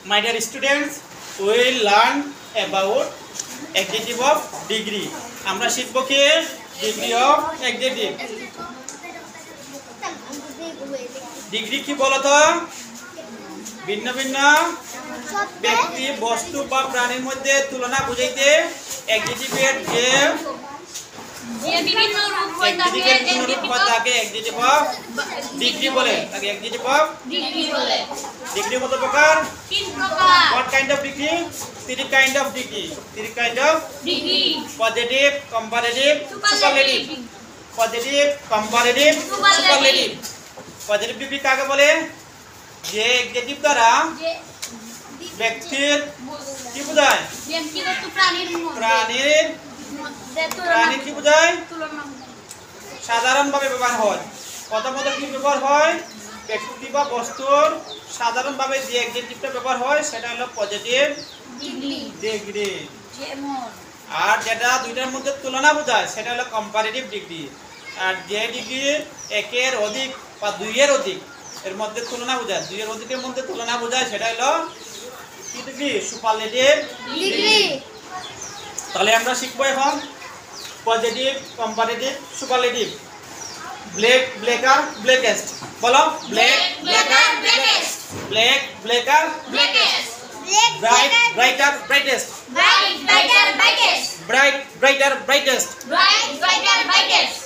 My dear students, we will learn about adjective of degree. আমরা শিখব কি degree of adjective. Degree কি বলতো? ভিন্ন ভিন্ন ব্যক্তি, বস্তু বা প্রাণীর মধ্যে তুলনা বুঝাইতে অ্যাডজেক্টিভের যে বিভিন্ন রূপ হয় তাকে অ্যাডজেক্টিভ অফ ডিগ্রি বলে। তাকে অ্যাডজেক্টিভ অফ ডিগ্রি বলে। ডিগ্রি কত প্রকার? তিন প্রকার। What kind of degree? Three kind of degree. Three kind of degree. Positive, comparative, superlative. Positive, comparative, superlative. Positive degree কাকে বলে? যে অ্যাডজেক্টিভ দ্বারা ব্যক্তির কি বোঝায়? ব্যক্তিগত প্রাণীর কি বোঝায়? সাধারণভাবে ব্যবহার হয়। প্রথমত কি ব্যবহার হয়? ব্যক্তি বা বস্তুর সাধারণভাবে যে অ্যাডজেক্টিভটা ব্যবহার হয় সেটা হলো পজিটিভ ডিগ্রি। আর যেটা দুইটার মধ্যে তুলনা বোঝায় সেটা হলো কম্পারেটিভ ডিগ্রি। আর যে ডিগ্রি একের অধিক বা দুইয়ের অধিক এর মধ্যে তুলনা বোঝায়, দুইয়ের অধিকের মধ্যে তুলনা বোঝায় সেটা হলো কি ডিগ্রি? Superlative degree. তাহলে আমরা শিখবো এখন positive, comparative, superlative. Black, blacker, blackest. বলো black, blacker, blackest. Black, blacker, blackest. Bright, brighter, brightest. Bright, brighter, brightest. Bright, brighter, brightest. Bright, brighter, brightest.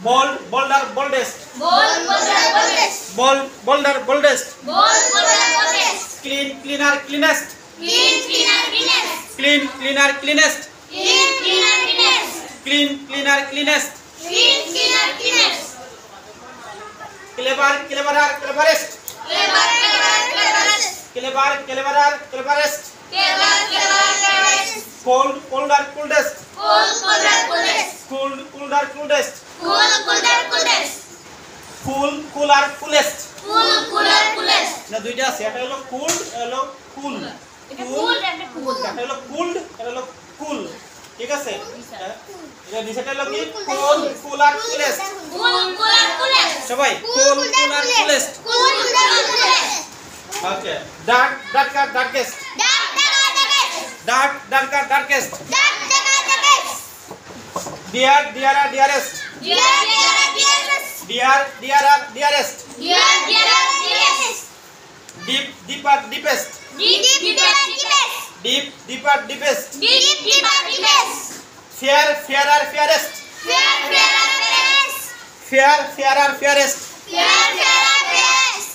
bold, bolder, boldest. Bold, bolder, boldest. Bold, bolder, boldest. Bold, bolder, boldest. Clean, cleaner, cleanest. Clean, cleaner, cleanest. Clean, cleaner, cleanest. Clean, cleaner, cleanest. Clean, cleaner, cleanest. Clean, cleaner, cleanest. Clever, cleverer, cleverest. Clever, cleverer, cleverest. Clever, cleverer, cleverest. Clever, cleverer, cleverest. Cold, colder, coldest. Cold, colder, coldest. Cool, colder, coldest. Cool, colder, coldest. Cool, cooler, coolest. Cool, cooler, coolest. না দুইটা আছে, এটা হলো cool, এটা হলো cool. এটা cool, এটা cool. এটা হলো cooled, এটা হলো cool. ঠিক আছে? এটা নিচেটা হলো কি? cool, cooler, coolest. Cool, cooler, coolest. সবাই cool, cooler, coolest. Cool, cooler, coolest. ওকে। Dark, darker, darkest. Dark, darker, darkest. Dark, darker, darkest. Dark, darker, darkest. Dear, dearer, dearest. Dear, dearer, dearest. Dear, dearer, dearest. Dear, dearer, dearest. Deep, deeper, deepest. Deep, deeper, deepest. Deep, deeper, deepest. Deep, deeper, deepest. Fair, fairer, fairest. Fair, fairer, fairest. Fair, fairer, fairest. Fair, fairer, fairest.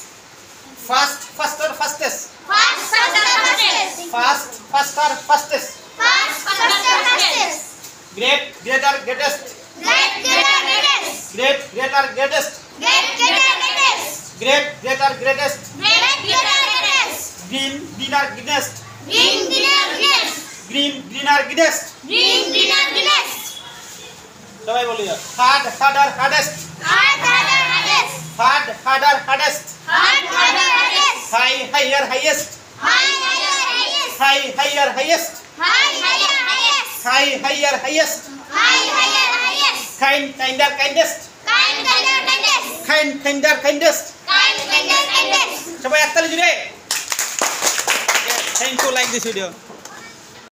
Fast, faster, fastest. Fast, faster, fastest. Fast, faster, fastest. Fast, faster, fastest. Great, greater, greatest. Great, greater, greatest. Great, greater, greatest. Great, greater, greatest. Great, greater, greatest. Great, greater, greatest. Green, greener, greenest. Green, greener, greenest. Green, greener, greenest. Green, greener, greenest. সবাই বলি hard, harder, hardest. Hard, harder, hardest. Hard, harder, hardest. Hard, harder, hardest. High, higher, highest. High, higher, highest. High, higher, highest. High, higher, highest. High, higher, highest. High, higher, highest. Kind, kinder, kindest. Kind, kinder, kindest. Kind, kinder, kindest. Kind, kinder, kindest. সবাই একতালি জুড়ে। Thank you, like this video.